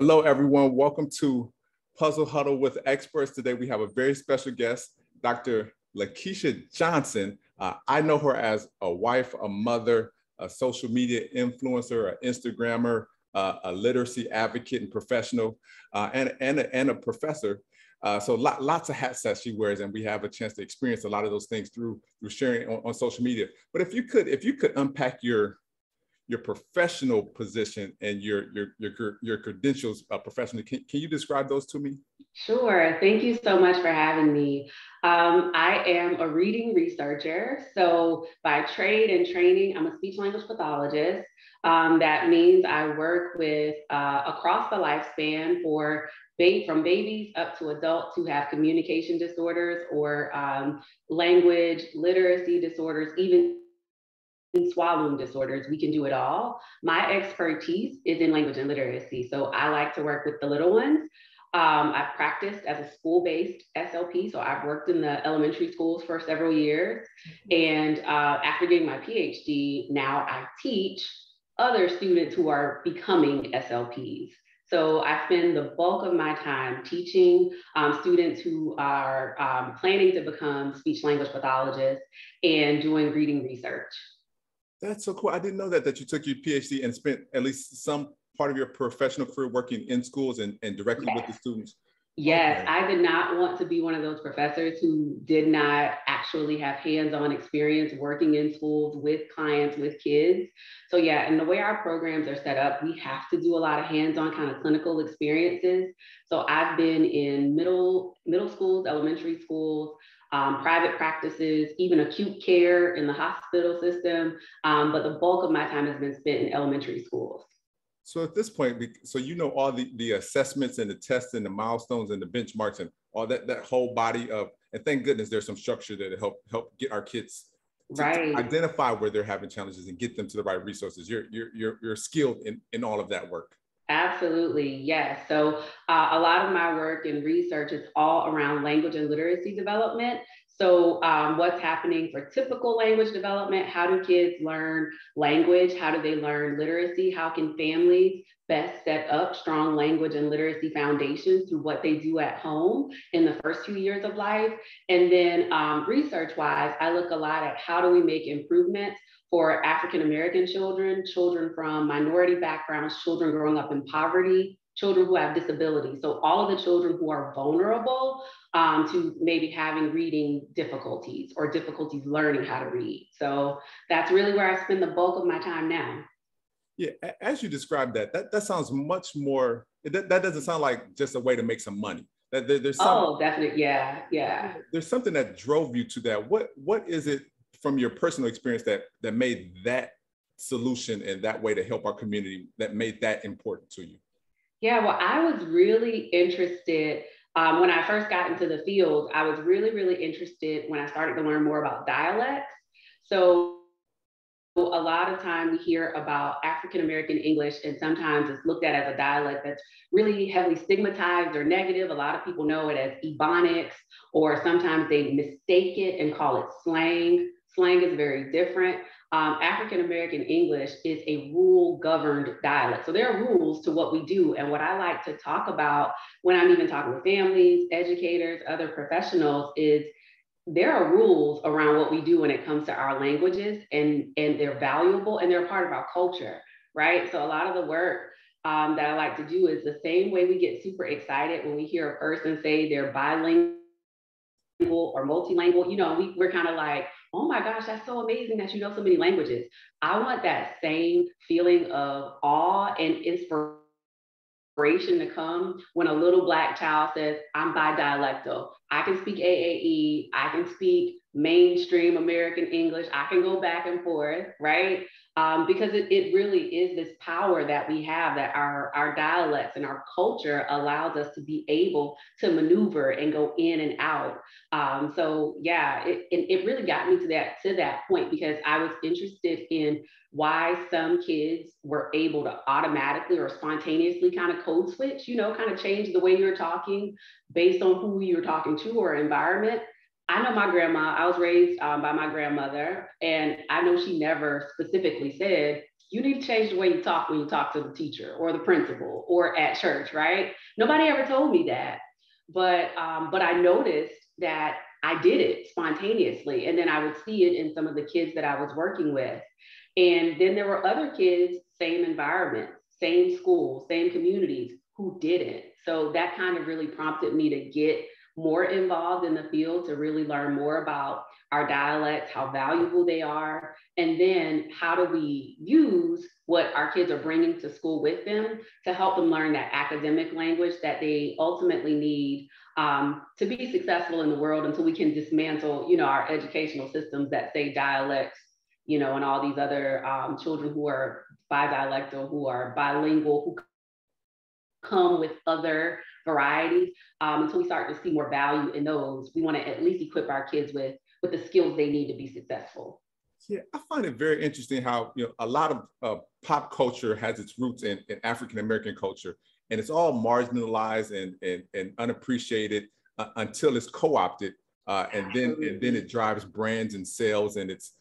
Hello, everyone. Welcome to Puzzle Huddle with Experts. Today, we have a very special guest, Dr. Lakeisha Johnson. I know her as a wife, a mother, a social media influencer, an Instagrammer, a literacy advocate and professional, and a professor. So lots of hats that she wears, and we have a chance to experience a lot of those things through sharing on social media. But if you could unpack your professional position and your credentials professionally. Can you describe those to me? Sure. Thank you so much for having me. I am a reading researcher. So by trade and training, I'm a speech language pathologist. That means I work with across the lifespan from babies up to adults who have communication disorders or language literacy disorders, even swallowing disorders. We can do it all. My expertise is in language and literacy. So I like to work with the little ones. I've practiced as a school-based SLP. So I've worked in the elementary schools for several years. And after getting my PhD, now I teach other students who are becoming SLPs. So I spend the bulk of my time teaching students who are planning to become speech language pathologists and doing reading research. That's so cool. I didn't know that you took your PhD and spent at least some part of your professional career working in schools and directly with the students. Yes, okay. I did not want to be one of those professors who did not actually have hands-on experience working in schools with clients, with kids. So yeah, and the way our programs are set up, we have to do a lot of hands-on kind of clinical experiences. So I've been in middle schools, elementary schools, private practices, even acute care in the hospital system. But the bulk of my time has been spent in elementary schools. So at this point, so you know all the assessments and the tests and the milestones and the benchmarks and all that whole body of, and thank goodness there's some structure there to help get our kids to identify where they're having challenges and get them to the right resources. You're skilled in all of that work. Absolutely, yes. So a lot of my work and research is all around language and literacy development. So what's happening for typical language development? How do kids learn language? How do they learn literacy? How can families best set up strong language and literacy foundations through what they do at home in the first few years of life? And then research-wise, I look a lot at how do we make improvements for African-American children, children from minority backgrounds, children growing up in poverty, children who have disabilities. So all of the children who are vulnerable to maybe having reading difficulties or difficulties learning how to read. So that's really where I spend the bulk of my time now. Yeah, as you described that sounds much more, that doesn't sound like just a way to make some money. There's definitely, yeah. There's something that drove you to that. What is it from your personal experience that made that solution and that way to help our community, that made that important to you? Yeah, well, I was really interested when I first got into the field. I was really interested when I started to learn more about dialects. So a lot of time we hear about African-American English, and sometimes it's looked at as a dialect that's really heavily stigmatized or negative. A lot of people know it as Ebonics, or sometimes they mistake it and call it slang. Slang is very different. African-American English is a rule-governed dialect. So there are rules to what we do. And what I like to talk about when I'm even talking with families, educators, other professionals is there are rules around what we do when it comes to our languages, and they're valuable and they're part of our culture, right? So a lot of the work that I like to do is the same way we get super excited when we hear a person say they're bilingual or multilingual. You know, we're kind of like, oh my gosh, that's so amazing that you know so many languages. I want that same feeling of awe and inspiration to come when a little Black child says, I'm bidialectal. I can speak AAE, I can speak mainstream American English, I can go back and forth, right? Because it really is this power that we have, that our dialects and our culture allows us to be able to maneuver and go in and out. So yeah, it really got me to that point, because I was interested in why some kids were able to automatically or spontaneously kind of code switch, you know, kind of change the way you're talking based on who you're talking to or environment. I know my grandma, I was raised by my grandmother, and I know she never specifically said, you need to change the way you talk when you talk to the teacher or the principal or at church, right? Nobody ever told me that. But I noticed that I did it spontaneously. And then I would see it in some of the kids that I was working with. And then there were other kids, same environment, same school, same communities who didn't. So that kind of really prompted me to get more involved in the field, to really learn more about our dialects, how valuable they are, and then how do we use what our kids are bringing to school with them to help them learn that academic language that they ultimately need to be successful in the world, until we can dismantle, our educational systems that say dialects, and all these other children who are bidialectal, who are bilingual, who come with other varieties. Until we start to see more value in those, we want to at least equip our kids with the skills they need to be successful. Yeah, I find it very interesting how a lot of pop culture has its roots in African-American culture, and it's all marginalized and unappreciated until it's co-opted, and then it drives brands and sales, and it's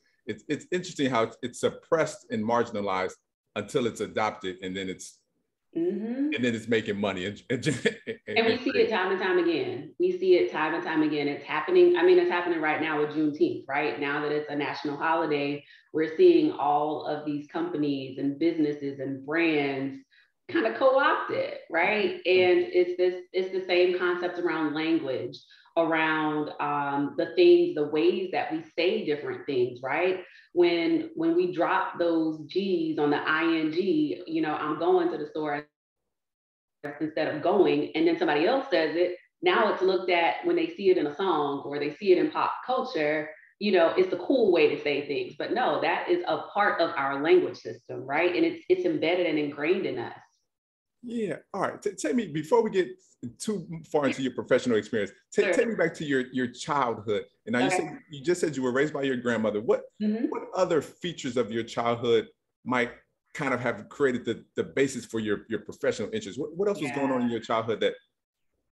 interesting how it's suppressed and marginalized until it's adopted, and then it's making money. And we see it time and time again. We see it time and time again. It's happening. I mean, it's happening right now with Juneteenth, right? Now that it's a national holiday, we're seeing all of these companies and businesses and brands kind of co-opt it, right? And it's the same concept around language, around the ways that we say different things, right? When we drop those G's on the ing, I'm going to the store instead of going, and then somebody else says it, now it's looked at, when they see it in a song or they see it in pop culture, it's the cool way to say things. But no, that is a part of our language system, right? And it's embedded and ingrained in us. Yeah. All right. Tell me, before we get too far into your professional experience, take me back to your childhood. And now you just said you were raised by your grandmother. What other features of your childhood might kind of have created the basis for your professional interests? What else was going on in your childhood that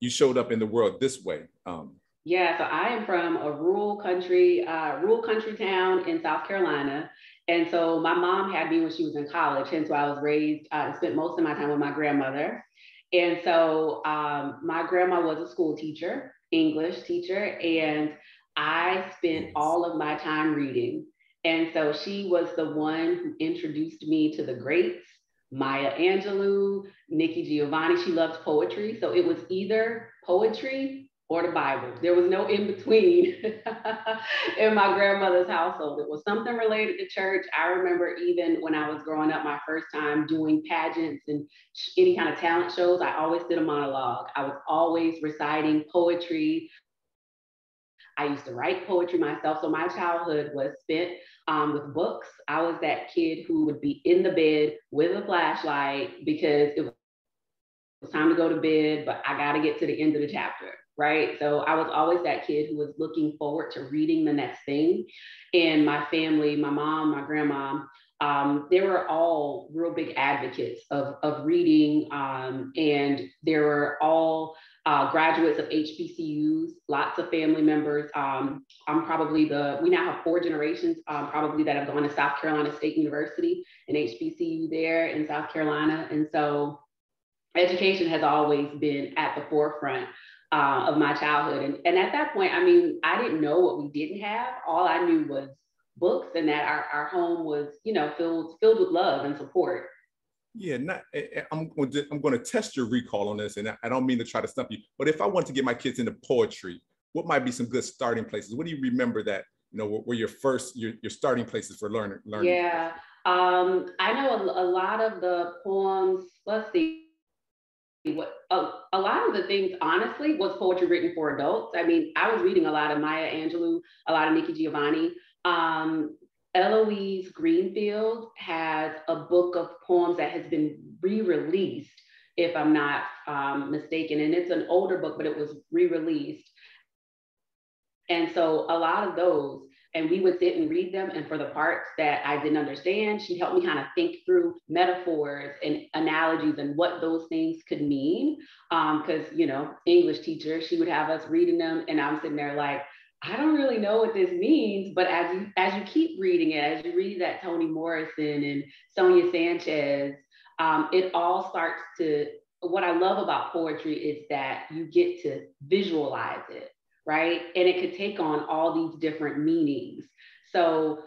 you showed up in the world this way? So I am from a rural country town in South Carolina. And so my mom had me when she was in college, hence why I was raised, spent most of my time with my grandmother. And so my grandma was a school teacher, English teacher, and I spent all of my time reading. And so she was the one who introduced me to the greats, Maya Angelou, Nikki Giovanni. She loved poetry. So it was either poetry or the Bible. There was no in between in my grandmother's household. It was something related to church. I remember even when I was growing up, my first time doing pageants and any kind of talent shows, I always did a monologue. I was always reciting poetry. I used to write poetry myself. So my childhood was spent with books. I was that kid who would be in the bed with a flashlight because it was time to go to bed, but I got to get to the end of the chapter, right? So I was always that kid who was looking forward to reading the next thing. And my family, my mom, my grandma, they were all real big advocates of reading. And they were all graduates of HBCUs, lots of family members. I'm probably we now have 4 generations probably that have gone to South Carolina State University, an HBCU there in South Carolina. And so education has always been at the forefront of my childhood. And at that point, I mean, I didn't know what we didn't have. All I knew was books, and that our home was, filled with love and support. Yeah, I'm going to test your recall on this, and I don't mean to try to stump you, but if I want to get my kids into poetry, what might be some good starting places? What do you remember that, were your starting places for learning? Yeah, I know a lot of the poems, let's see, a lot of the things, honestly, was poetry written for adults. I mean, I was reading a lot of Maya Angelou, a lot of Nikki Giovanni. Eloise Greenfield has a book of poems that has been re-released, if I'm not mistaken. And it's an older book, but it was re-released. And so a lot of those, and we would sit and read them. And for the parts that I didn't understand, she'd help me kind of think through metaphors and analogies and what those things could mean. Because, English teacher, she would have us reading them. And I'm sitting there like, I don't really know what this means, but as you keep reading it, as you read that Toni Morrison and Sonia Sanchez, it all starts to, what I love about poetry is that you get to visualize it, right? And it could take on all these different meanings. So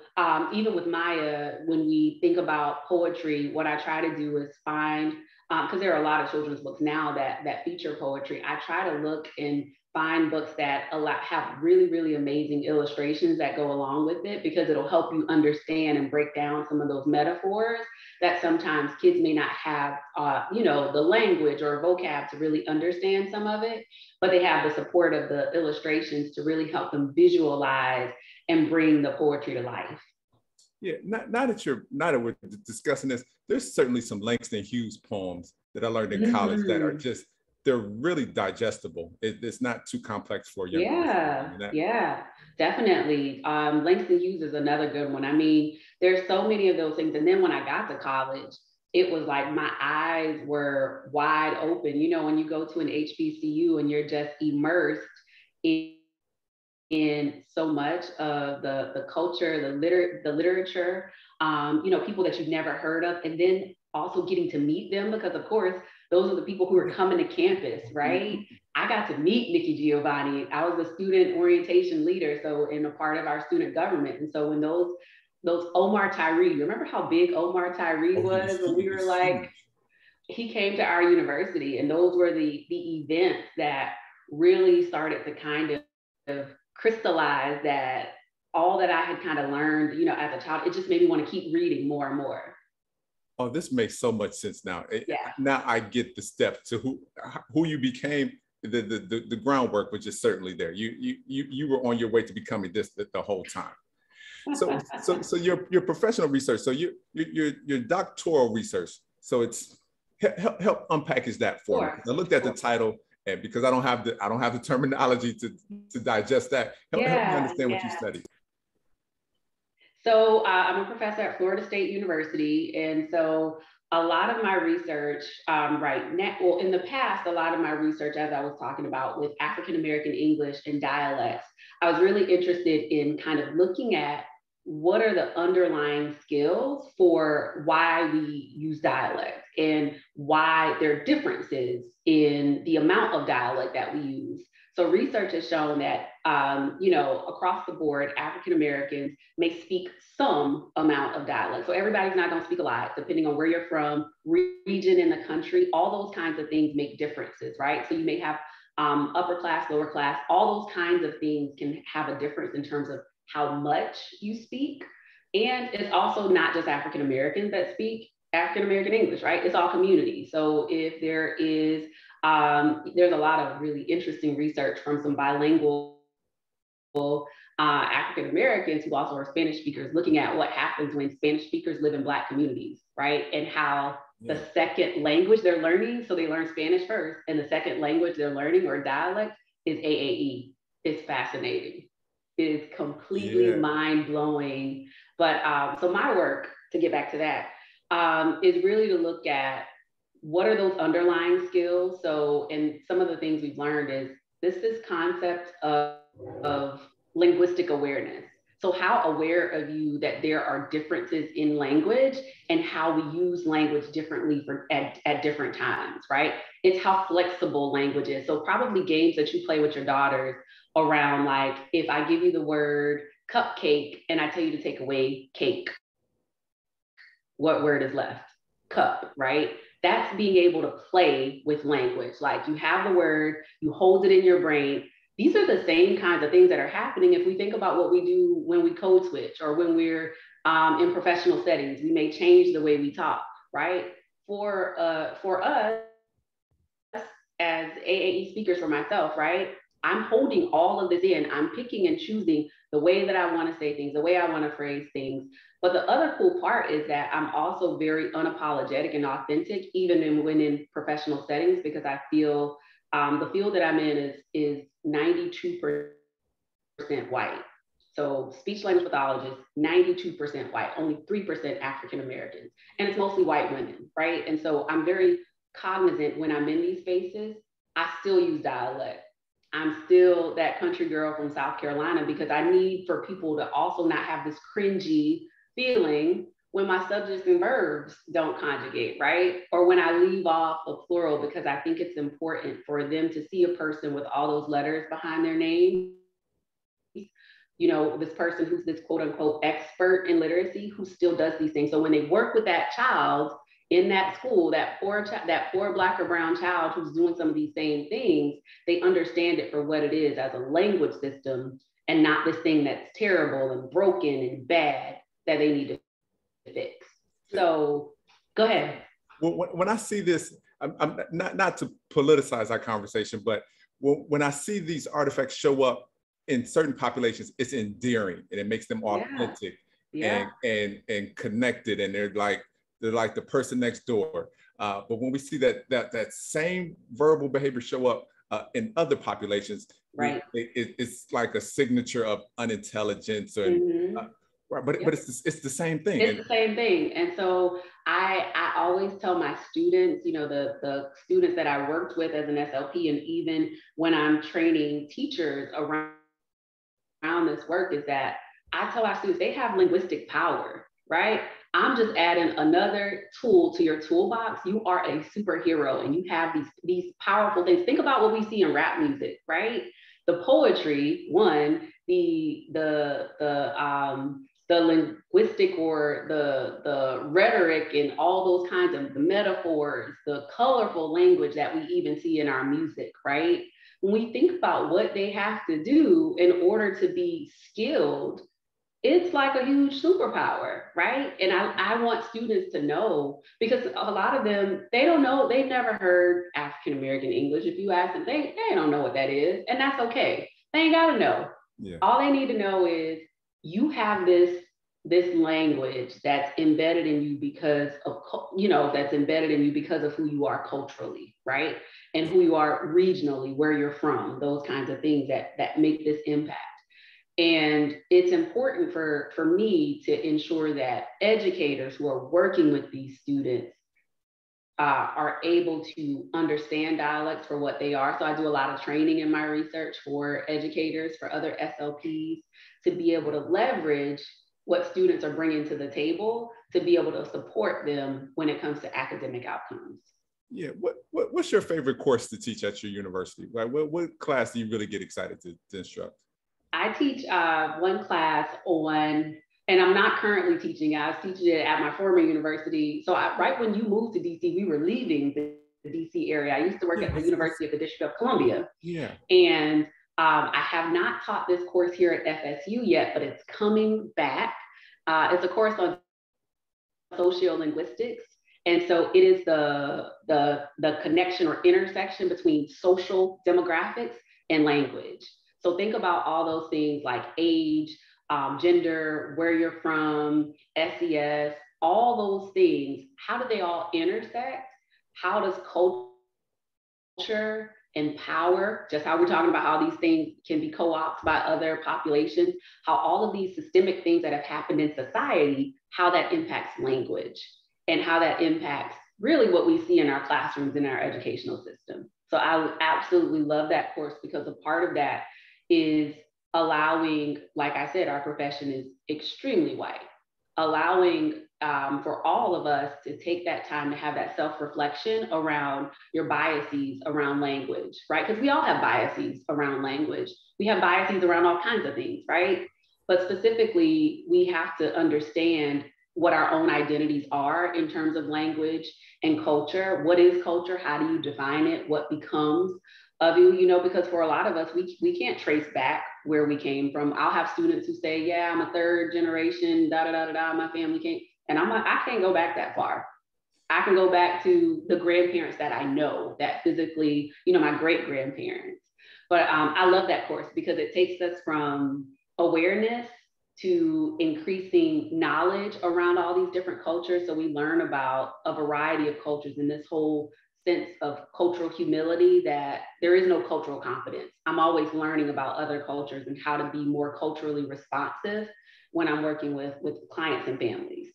even with Maya, when we think about poetry, what I try to do is find, because there are a lot of children's books now that feature poetry, I try to look and find books that have really, really amazing illustrations that go along with it, because it'll help you understand and break down some of those metaphors that sometimes kids may not have, the language or vocab to really understand some of it, but they have the support of the illustrations to really help them visualize and bring the poetry to life. Yeah, now that we're discussing this, there's certainly some Langston Hughes poems that I learned in college that are just, they're really digestible. It's not too complex for a young person. Yeah, definitely. Langston Hughes is another good one. I mean, there's so many of those things. And then when I got to college, it was like my eyes were wide open. You know, when you go to an HBCU and you're just immersed in so much of the culture, the literature, people that you've never heard of, and then also getting to meet them, because of course, those are the people who are coming to campus, right? I got to meet Nikki Giovanni. I was a student orientation leader, so in a part of our student government. And so when those Omar Tyree, remember how big Omar Tyree was when we were like, he came to our university, and those were the events that really started to kind of crystallize that all that I had kind of learned, as a child. It just made me want to keep reading more and more. Oh, this makes so much sense now. Yeah. Now I get the steps to who you became. The groundwork was just certainly there. You were on your way to becoming this the whole time. So your professional research, so your doctoral research. So it's help unpackage that for me. I looked at the title, and because I don't have the terminology to digest that, help me understand what you studied. So I'm a professor at Florida State University. And so a lot of my research right now, well, in the past, a lot of my research, as I was talking about with African-American English and dialects, I was really interested in kind of looking at what are the underlying skills for why we use dialect and why there are differences in the amount of dialect that we use. So research has shown that, across the board, African Americans may speak some amount of dialect. So everybody's not going to speak a lot, depending on where you're from, region in the country. All those kinds of things make differences, right? So you may have upper class, lower class. All those kinds of things can have a difference in terms of how much you speak. And it's also not just African Americans that speak African American English, right? It's all communities. So if there is there's a lot of really interesting research from some bilingual African Americans who also are Spanish speakers, looking at what happens when Spanish speakers live in Black communities, right? And how the second language they're learning, so they learn Spanish first, and the second language they're learning or dialect is AAE. It's fascinating. It is completely mind-blowing. But so my work, to get back to that, is really to look at what are those underlying skills. So, and some of the things we've learned is this concept of linguistic awareness. So how aware are you that there are differences in language and how we use language differently at different times, right? It's how flexible language is. So probably games that you play with your daughters around, like, if I give you the word cupcake and I tell you to take away cake, what word is left? Cup, right? That's being able to play with language. Like, you have the word, you hold it in your brain. These are the same kinds of things that are happening if we think about what we do when we code switch or when we're in professional settings. We may change the way we talk, right? For us as AAE speakers, for myself, right? I'm holding all of this in. I'm picking and choosing the way that I want to say things, the way I want to phrase things. But the other cool part is that I'm also very unapologetic and authentic, even when in professional settings, because I feel the field that I'm in is 92% white. So speech language pathologists, 92% white, only 3% African Americans, and it's mostly white women, right? And so I'm very cognizant when I'm in these spaces, I still use dialect. I'm still that country girl from South Carolina because I need for people to also not have this cringy feeling when my subjects and verbs don't conjugate, right? Or when I leave off a plural, because I think it's important for them to see a person with all those letters behind their name. You know, this person who's this quote unquote expert in literacy who still does these things. So when they work with that child in that school, that poor Black or brown child who's doing some of these same things, they understand it for what it is as a language system and not this thing that's terrible and broken and bad that they need to fix. So go ahead. Well, when I see this, I'm not to politicize our conversation, but when I see these artifacts show up in certain populations, it's endearing and it makes them authentic and connected, and they're like the person next door. But when we see that same verbal behavior show up in other populations, right, it's like a signature of unintelligence, and but it's the same thing. It's the same thing. And so I always tell my students, you know, the students that I worked with as an SLP, and even when I'm training teachers around this work, is that I tell our students they have linguistic power, right? I'm just adding another tool to your toolbox. You are a superhero and you have these powerful things. Think about what we see in rap music, right? The poetry, one, the linguistic or the rhetoric and all those kinds of the metaphors, the colorful language that we even see in our music, right? When we think about what they have to do in order to be skilled, it's like a huge superpower, right? And I want students to know, because a lot of them, they don't know, they've never heard African-American English. If you ask them, they don't know what that is. And that's okay. They ain't gotta know. Yeah. All they need to know is you have this language that's embedded in you because of, you know, that's embedded in you because of who you are culturally, right? And who you are regionally, where you're from, those kinds of things that make this impact. And it's important for me to ensure that educators who are working with these students are able to understand dialects for what they are. So I do a lot of training in my research for educators, for other SLPs, to be able to leverage what students are bringing to the table to be able to support them when it comes to academic outcomes. Yeah, what's your favorite course to teach at your university? Like, what class do you really get excited to instruct? I teach one class on, and I'm not currently teaching, I was teaching it at my former university. So right when you moved to DC, we were leaving the DC area. I used to work at the University of the District of Columbia. Yeah. And I have not taught this course here at FSU yet, but it's coming back. It's a course on sociolinguistics. And so it is the connection or intersection between social demographics and language. So think about all those things like age, gender, where you're from, SES, all those things. How do they all intersect? How does culture and power, just how we're talking about how these things can be co-opted by other populations, how all of these systemic things that have happened in society, how that impacts language and how that impacts really what we see in our classrooms in our educational system. So I absolutely love that course because a part of that is allowing, like I said, our profession is extremely white, allowing for all of us to take that time to have that self-reflection around your biases around language, right? Because we all have biases around language. We have biases around all kinds of things, right? But specifically, we have to understand what our own identities are in terms of language and culture. What is culture? How do you define it? What becomes of you, you know, because for a lot of us, we can't trace back where we came from. I'll have students who say, yeah, I'm a third generation, my family can't. And I'm like, I can't go back that far. I can go back to the grandparents that I know that physically, you know, my great grandparents. But I love that course because it takes us from awareness to increasing knowledge around all these different cultures. So we learn about a variety of cultures in this whole sense of cultural humility, that there is no cultural competence. I'm always learning about other cultures and how to be more culturally responsive when I'm working with clients and families.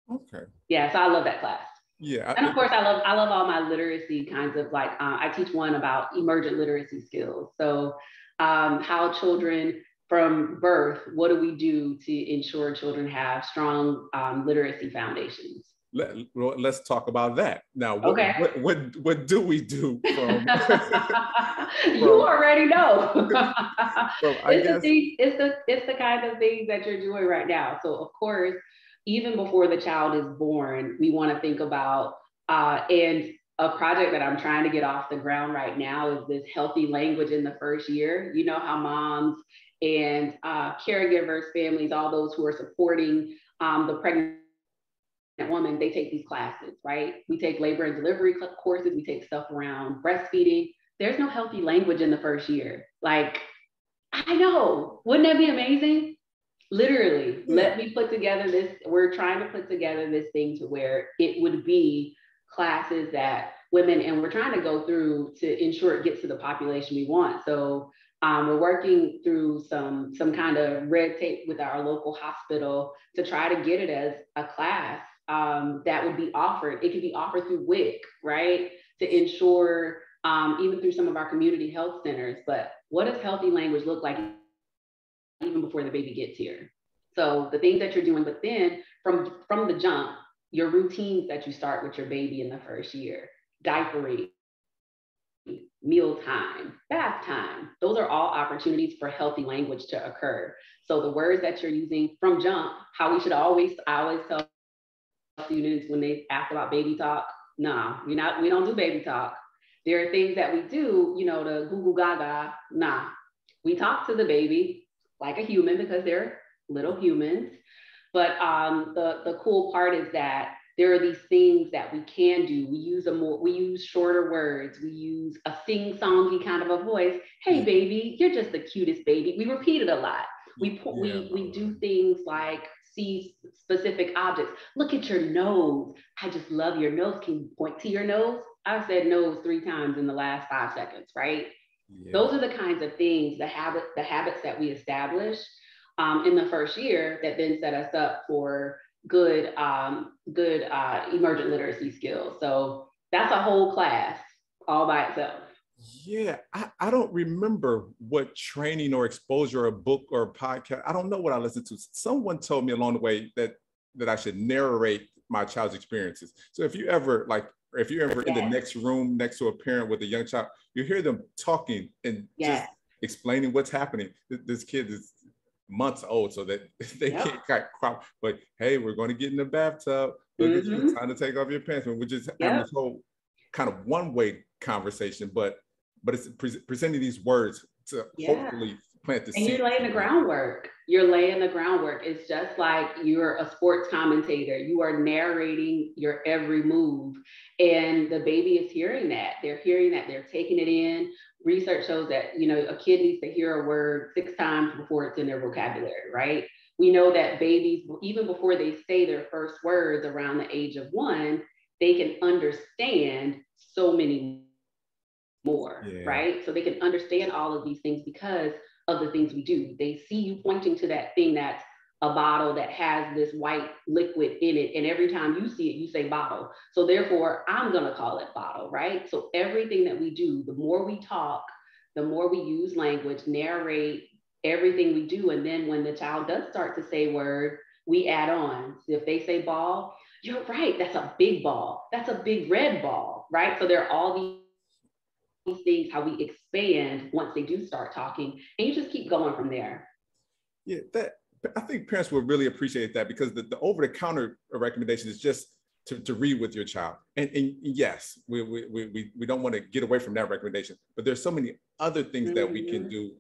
Okay. Yeah, so I love that class. Yeah. And of course, I love all my literacy kinds of like, I teach one about emergent literacy skills. So how children from birth, what do we do to ensure children have strong literacy foundations? Let's talk about that. Now, Okay. what do we do from, You already know. from, I guess, It's the kind of things that you're doing right now. So of course, even before the child is born, we want to think about and a project that I'm trying to get off the ground right now is this healthy language in the first year. You know how moms and caregivers, families, all those who are supporting the pregnant woman, they take these classes, right? We take labor and delivery courses, we take stuff around breastfeeding. There's no healthy language in the first year. Like, I know, wouldn't that be amazing? Literally, let me put together this. We're trying to put together this thing to where it would be classes that women, and we're trying to go through to ensure it gets to the population we want. So we're working through some kind of red tape with our local hospital to try to get it as a class that would be offered. It could be offered through WIC, right? To ensure, even through some of our community health centers, but what does healthy language look like even before the baby gets here? So the things that you're doing, but then from the jump, your routines that you start with your baby in the first year, diapering, meal time, bath time, those are all opportunities for healthy language to occur. So the words that you're using from jump, how we should I always tell students when they ask about baby talk, nah, we don't do baby talk. There are things that we do, the goo goo gaga, nah. We talk to the baby like a human because they're little humans. But the cool part is that there are these things that we can do. We use shorter words. We use a sing-songy kind of a voice. Hey, baby, you're just the cutest baby. We repeat it a lot. We do things like see specific objects. Look at your nose. I just love your nose. Can you point to your nose? I've said nose 3 times in the last 5 seconds, right? Yeah. Those are the kinds of things, the habits that we establish in the first year that then set us up for good emergent literacy skills. So that's a whole class all by itself. Yeah, I don't remember what training or exposure or book or podcast. I don't know what I listened to. Someone told me along the way that I should narrate my child's experiences. So if you're ever in the next room next to a parent with a young child, you hear them talking and just explaining what's happening. This kid is months old, so that they can't crop. But hey, we're going to get in the bathtub. Look at you, time to take off your pants. We're just having this whole kind of one-way conversation, but it's presenting these words to hopefully plant the seed. And you're laying the groundwork. It's just like you're a sports commentator. You are narrating your every move. And the baby is hearing that. They're hearing that. They're taking it in. Research shows that, a kid needs to hear a word 6 times before it's in their vocabulary, right? We know that babies, even before they say their first words around the age of 1, they can understand so many more, right? So they can understand all of these things because of the things we do. They see you pointing to that thing that's a bottle that has this white liquid in it. And every time you see it, you say bottle. So therefore, I'm going to call it bottle, right? So everything that we do, the more we talk, the more we use language, narrate everything we do. And then when the child does start to say word, we add on. So if they say ball, you're right, that's a big ball. That's a big red ball, right? So there are all these things, how we expand once they do start talking, and you just keep going from there. Yeah, I think parents will really appreciate that, because the over-the-counter recommendation is just to read with your child. And yes, we don't want to get away from that recommendation, but there's so many other things that we can do,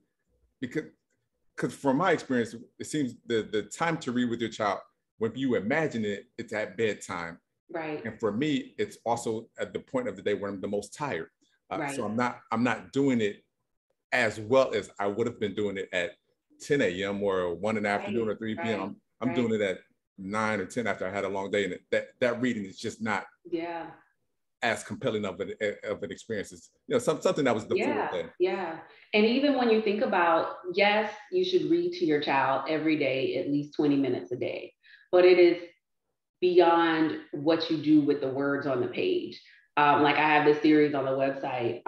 because from my experience, it seems the time to read with your child, when you imagine it, it's at bedtime. Right. And for me, it's also at the point of the day where I'm the most tired. Right. So I'm not doing it as well as I would have been doing it at 10 a.m. or 1 in the afternoon or 3 p.m. I'm doing it at 9 or 10 after I had a long day, and that reading is just not as compelling of an experience as something that was the full day. Yeah. And even when you think about, yes, you should read to your child every day, at least 20 minutes a day, but it is beyond what you do with the words on the page. Like I have this series on the website,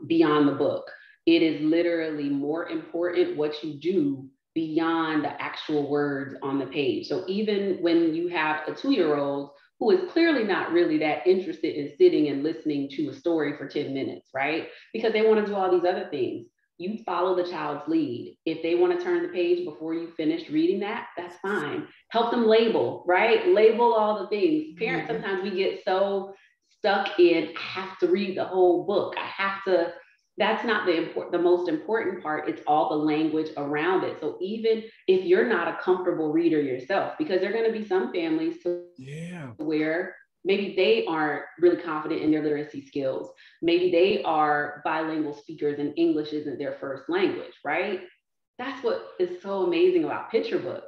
Beyond the Book. It is literally more important what you do beyond the actual words on the page. So even when you have a 2-year-old who is clearly not really that interested in sitting and listening to a story for 10 minutes, right? Because they want to do all these other things. You follow the child's lead. If they want to turn the page before you finish reading that, that's fine. Help them label, right? Label all the things. Parents, sometimes we get so stuck in, I have to read the whole book. I have to, that's not the most important part. It's all the language around it. So even if you're not a comfortable reader yourself, because there are going to be some families where maybe they aren't really confident in their literacy skills. Maybe they are bilingual speakers and English isn't their first language, right? That's what is so amazing about picture books.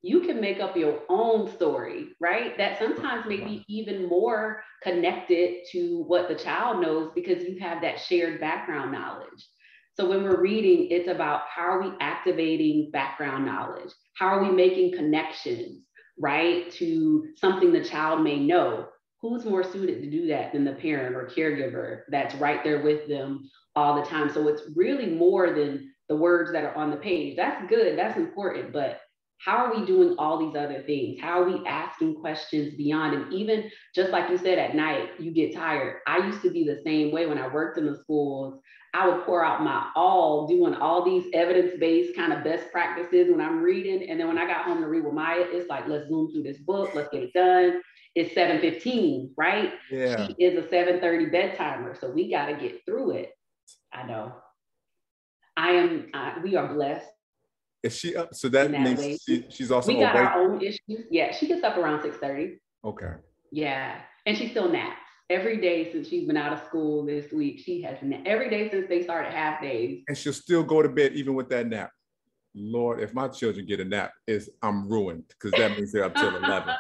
You can make up your own story, right? That sometimes may be even more connected to what the child knows because you have that shared background knowledge. So when we're reading, it's about how are we activating background knowledge? How are we making connections, right, to something the child may know? Who's more suited to do that than the parent or caregiver that's right there with them all the time? So it's really more than the words that are on the page. That's good, that's important, but how are we doing all these other things? How are we asking questions beyond? And even just like you said, at night, you get tired. I used to be the same way when I worked in the schools. I would pour out my all, doing all these evidence-based kind of best practices when I'm reading. And then when I got home to read with Maya, it's like, let's zoom through this book, let's get it done. It's 7:15, right? Yeah. She is a 7:30 bedtimer, so we got to get through it. I know. We are blessed. Is she up? So that means she's also we got awake? Our own issues. Yeah, she gets up around 6:30. Okay. Yeah, and she still naps every day since she's been out of school this week. She has every day since they started half days. And she'll still go to bed even with that nap. Lord, if my children get a nap, I'm ruined because that means they're up till 11.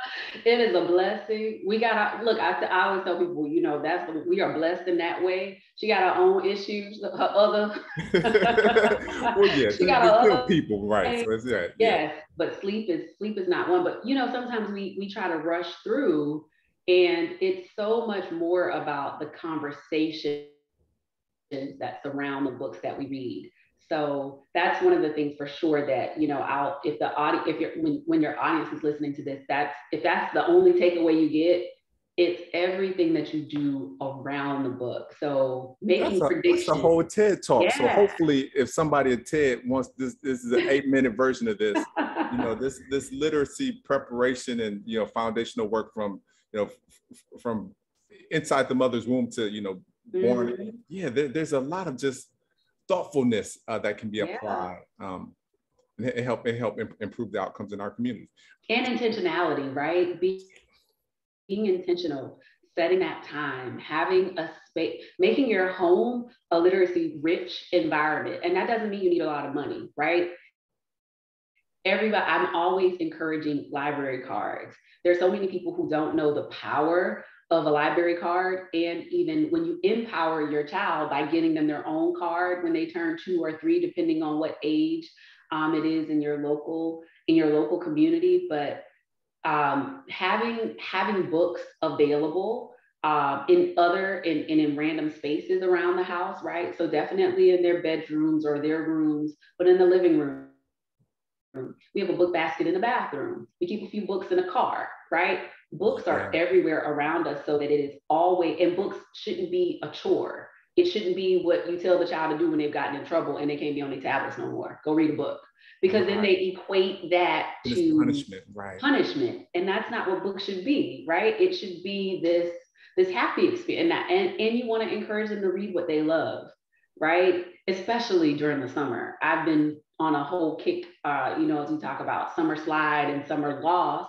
It is a blessing. We gotta look. I always tell people, we are blessed in that way. She got her own issues. Her other. Well, yeah, she got her still other people, right? So it's right. Yes, but sleep is not one. But sometimes we try to rush through, and it's so much more about the conversations that surround the books that we read. So that's one of the things for sure that, when your audience is listening to this, if that's the only takeaway you get, it's everything that you do around the book. So making predictions. That's a whole TED talk. Yeah. So hopefully if somebody at TED wants this is an 8-minute version of this, this literacy preparation and, foundational work from inside the mother's womb to, born. Mm-hmm. Yeah, there's a lot of just thoughtfulness that can be applied and help improve the outcomes in our communities. And intentionality, right? Being intentional, setting that time, having a space, making your home a literacy rich environment. And that doesn't mean you need a lot of money, right? I'm always encouraging library cards. There's so many people who don't know the power of a library card. And even when you empower your child by getting them their own card when they turn 2 or 3, depending on what age it is in your local community, but having books available in random spaces around the house, right? So definitely in their bedrooms or their rooms, but in the living room. We have a book basket in the bathroom. We keep a few books in a car, right? Books are everywhere around us so that it is always, and books shouldn't be a chore. It shouldn't be what you tell the child to do when they've gotten in trouble and they can't be on their tablets no more. Go read a book. Because then they equate that to punishment. And that's not what books should be, right? It should be this happy experience. And you want to encourage them to read what they love, right? Especially during the summer. I've been on a whole kick, as we talk about summer slide and summer loss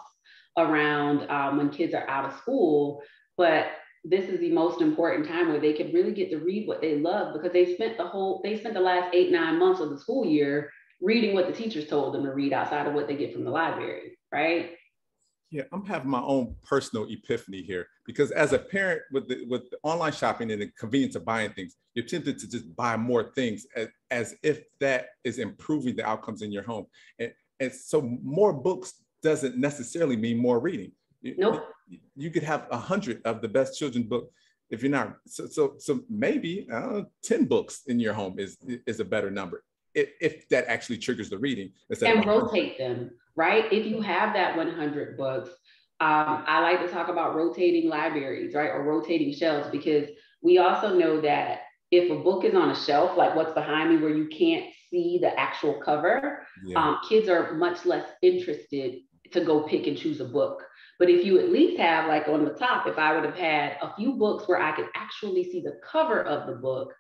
around when kids are out of school. But this is the most important time where they can really get to read what they love because they spent the last 8-9 months of the school year reading what the teachers told them to read outside of what they get from the library, right? Yeah, I'm having my own personal epiphany here because as a parent with the online shopping and the convenience of buying things, you're tempted to just buy more things as if that is improving the outcomes in your home. And so more books doesn't necessarily mean more reading. Nope. You could have 100 of the best children's book if you're not. So maybe 10 books in your home is a better number if that actually triggers the reading. And rotate them, right? If you have that 100 books, I like to talk about rotating libraries, right? Or rotating shelves, because we also know that if a book is on a shelf, like what's behind me where you can't see the actual cover, kids are much less interested to go pick and choose a book. But if you at least have, like on the top, if I would have had a few books where I could actually see the cover of the book,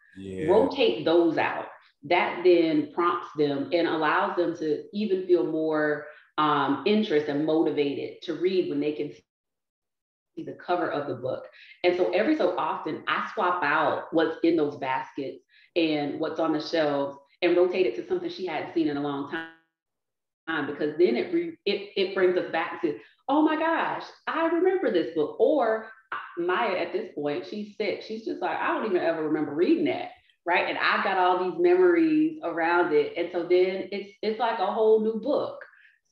rotate those out. That then prompts them and allows them to even feel more interest and motivated to read when they can see the cover of the book. And so every so often I swap out what's in those baskets and what's on the shelves and rotate it to something she hadn't seen in a long time, because then it brings us back to, oh my gosh, I remember this book. Or Maya, at this point, she's 6. She's just like, I don't even ever remember reading that. Right. And I've got all these memories around it. And so then it's like a whole new book.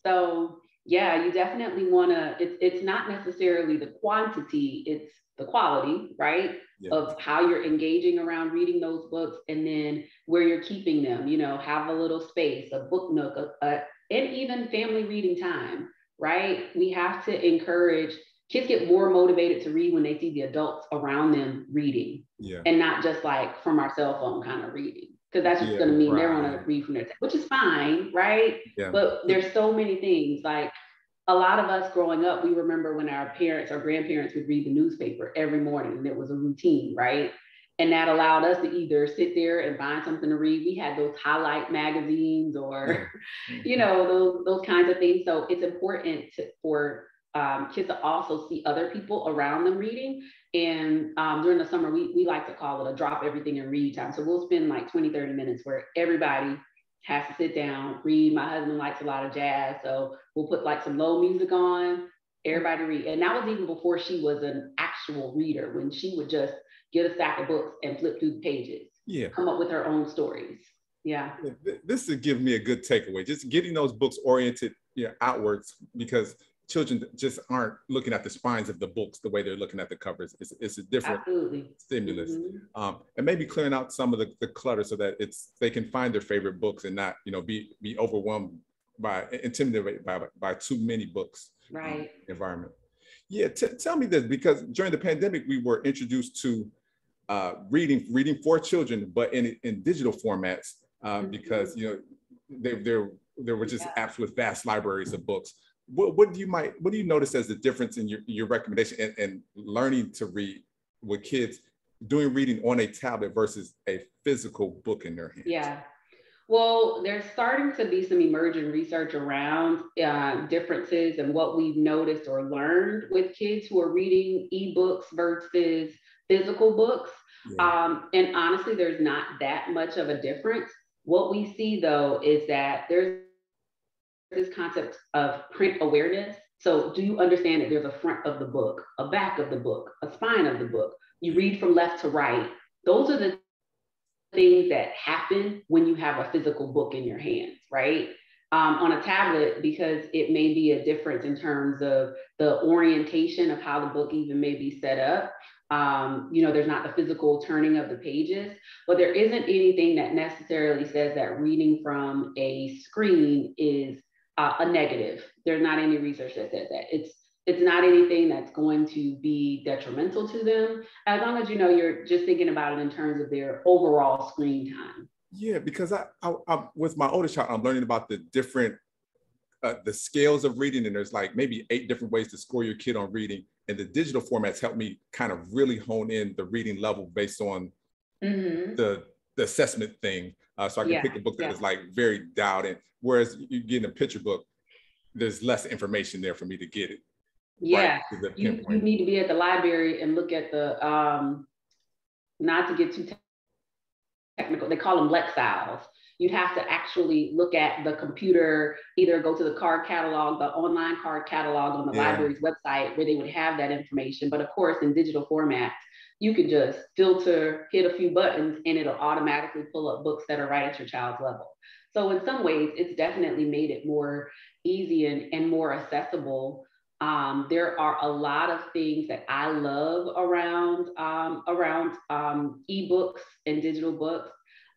So yeah, you definitely want to, it's not necessarily the quantity, it's the quality, right? Of how you're engaging around reading those books, and then where you're keeping them, have a little space, a book nook, and even family reading time, right? We have to encourage. Kids get more motivated to read when they see the adults around them reading, and not just like from our cell phone kind of reading, because that's just going to mean they're going to read from their, which is fine, right? But there's so many things. Like a lot of us growing up, we remember when our parents or grandparents would read the newspaper every morning, and it was a routine, right? And that allowed us to either sit there and find something to read. We had those highlight magazines or, those kinds of things. So it's important for kids to also see other people around them reading. And during the summer, we like to call it a drop everything and read time. So we'll spend like 20-30 minutes where everybody has to sit down, read. My husband likes a lot of jazz, so we'll put like some low music on, everybody read. And that was even before she was an actual reader, when she would just get a stack of books and flip through the pages, come up with her own stories. This would give me a good takeaway, just getting those books oriented outwards, because children just aren't looking at the spines of the books the way they're looking at the covers. It's a different stimulus. And maybe clearing out some of the clutter so that they can find their favorite books and not be overwhelmed intimidated by too many books. Environment. Tell me this, because during the pandemic we were introduced to reading for children, but in digital formats, because there were just apps with vast libraries of books. What do you notice as the difference in your recommendation and learning to read with kids doing reading on a tablet versus a physical book in their hands? Well, there's starting to be some emerging research around differences and what we've noticed or learned with kids who are reading ebooks versus physical books. And honestly, there's not that much of a difference. What we see though is that there's this concept of print awareness. So do you understand that there's a front of the book, a back of the book, a spine of the book? You read from left to right. Those are the things that happen when you have a physical book in your hands, right? On a tablet, because it may be a difference in terms of the orientation of how the book even may be set up. There's not the physical turning of the pages, but there isn't anything that necessarily says that reading from a screen is a negative. There's not any research that says that. It's not anything that's going to be detrimental to them, as long as you're just thinking about it in terms of their overall screen time. Because I with my oldest child, I'm learning about the different the scales of reading, and there's like maybe 8 different ways to score your kid on reading, and the digital formats help me kind of really hone in the reading level based on the assessment thing, so I can pick a book that is like very dialed in. Whereas you get a picture book, there's less information there for me to get it. You need to be at the library and look at the, not to get too technical, they call them Lexiles. You'd have to actually look at the computer, either go to the card catalog, the online card catalog on the library's website, where they would have that information. But of course, in digital format, you can just filter, hit a few buttons, and it'll automatically pull up books that are right at your child's level. So in some ways, it's definitely made it more easy and more accessible There are a lot of things that I love around ebooks and digital books,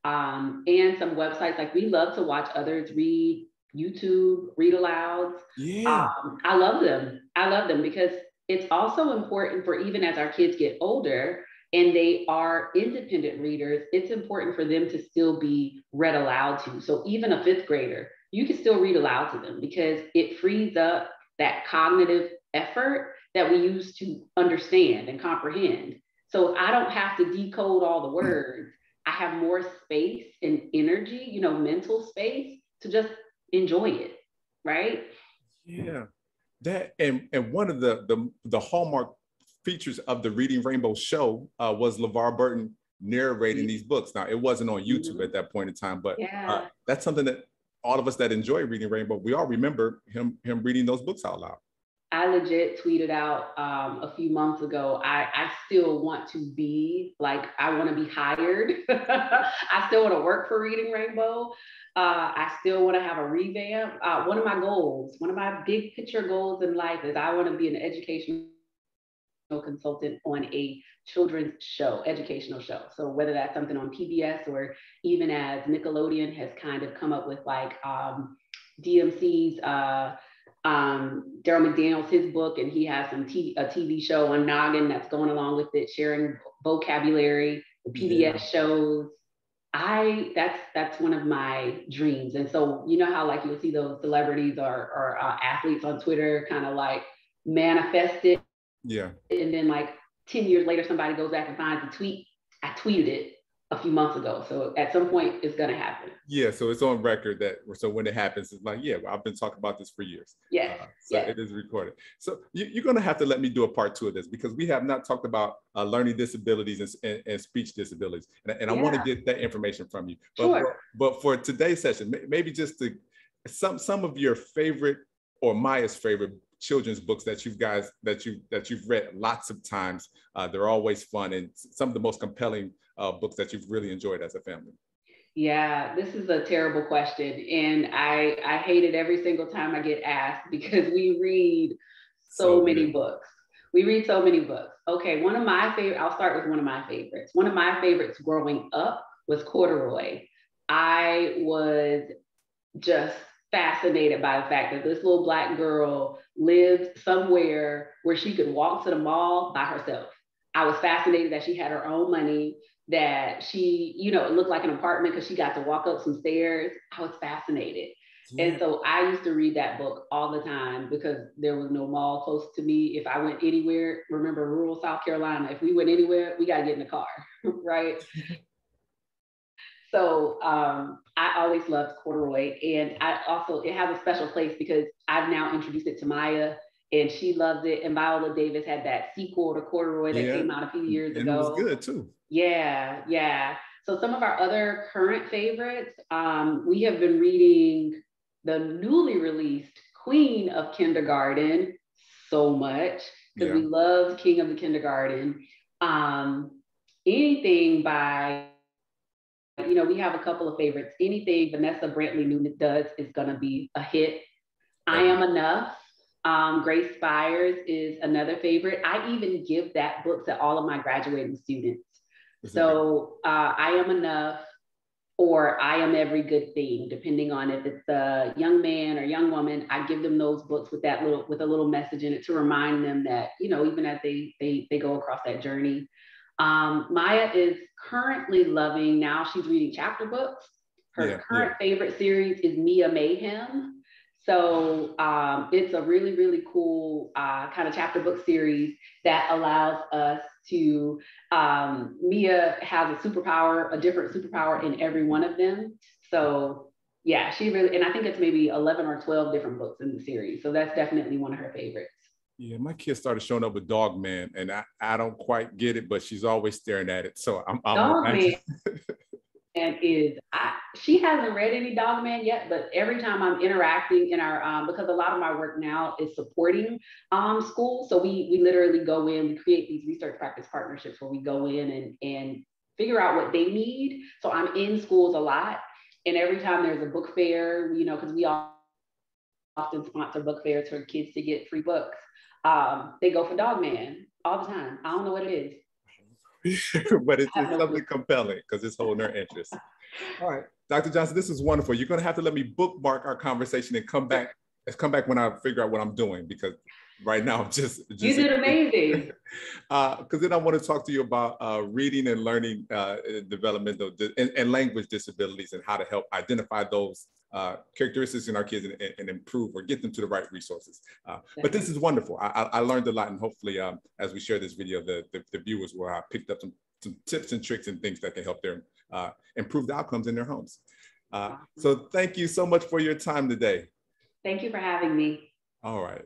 and some websites. Like, we love to watch others read, YouTube, read alouds. Yeah. I love them. I love them because it's also important for, even as our kids get older and they are independent readers, it's important for them to still be read aloud to. So even a fifth grader, you can still read aloud to them because it frees up that cognitive effort that we use to understand and comprehend. So if I don't have to decode all the words, I have more space and energy, mental space to just enjoy it, right? Yeah. That and one of the hallmark features of the Reading Rainbow show was LeVar Burton narrating these books. Now, it wasn't on YouTube at that point in time, but that's something that all of us that enjoy Reading Rainbow, we all remember him reading those books out loud. I legit tweeted out a few months ago, I still want to be like, I want to be hired. I still want to work for Reading Rainbow. I still want to have a revamp. One of my goals, one of my big picture goals in life is I want to be an educational consultant on a children's show, educational show. So whether that's something on PBS or even as Nickelodeon has kind of come up with like DMC's Daryl McDaniels, his book, and he has a TV show on Noggin that's going along with it, sharing vocabulary, the PBS shows. That's one of my dreams. And so, how like you'll see those celebrities or athletes on Twitter kind of like manifest it. Yeah. And then like 10 years later, somebody goes back and finds a tweet. I tweeted it a few months ago. So at some point it's going to happen. Yeah. So it's on record so when it happens, it's like, yeah, well, I've been talking about this for years. Yes. It is recorded. So you're going to have to let me do a part 2 of this because we have not talked about learning disabilities and speech disabilities. And I want to get that information from you. But for today's session, maybe just some of your favorite or Maya's favorite children's books that you've read lots of times. They're always fun and some of the most compelling books that you've really enjoyed as a family. Yeah, this is a terrible question. And I hate it every single time I get asked because we read so many books. We read so many books. Okay, one of my favorite, I'll start with one of my favorites. One of my favorites growing up was Corduroy. I was just fascinated by the fact that this little Black girl lived somewhere where she could walk to the mall by herself. I was fascinated that she had her own money, that she, it looked like an apartment because she got to walk up some stairs. I was fascinated. Yeah. And so I used to read that book all the time because there was no mall close to me. If I went anywhere, remember rural South Carolina, if we went anywhere, we got to get in the car, right? So I always loved Corduroy. And it has a special place because I've now introduced it to Maya and she loves it. And Viola Davis had that sequel to Corduroy that came out a few years ago. And it was good too. Yeah. So some of our other current favorites, we have been reading the newly released Queen of Kindergarten so much because we loved King of the Kindergarten. Anything by, we have a couple of favorites. Anything Vanessa Brantley Newman does is going to be a hit. I Am Enough. Grace Spires is another favorite. I even give that book to all of my graduating students. So I Am Enough or I Am Every Good Thing, depending on if it's a young man or young woman, I give them those books with a little message in it to remind them that, even as they go across that journey. Maya is currently loving, now she's reading chapter books. Her current favorite series is Mia Mayhem. So it's a really, really cool kind of chapter book series that allows us to, Mia has a different superpower in every one of them. So yeah, she really, and I think it's maybe 11 or 12 different books in the series. So that's definitely one of her favorites. Yeah, my kid started showing up with Dog Man and I don't quite get it, but she's always staring at it. So I'm Dog Man. And she hasn't read any Dog Man yet, but every time I'm interacting in our, because a lot of my work now is supporting schools. So we literally go in, we create these research practice partnerships where we go in and figure out what they need. So I'm in schools a lot. And every time there's a book fair, because we all often sponsor book fairs for kids to get free books. They go for Dog Man all the time. I don't know what it is. But it's something compelling because it's holding their interest. All right, Dr. Johnson, this is wonderful. You're going to have to let me bookmark our conversation and come back. Let's come back when I figure out what I'm doing, because right now I'm just you did amazing. Because then I want to talk to you about reading and learning developmental and language disabilities and how to help identify those characteristics in our kids and improve or get them to the right resources. But this is wonderful. I learned a lot, and hopefully as we share this video, the viewers will have picked up some tips and tricks and things that can help them improve the outcomes in their homes. So thank you so much for your time today. Thank you for having me. All right.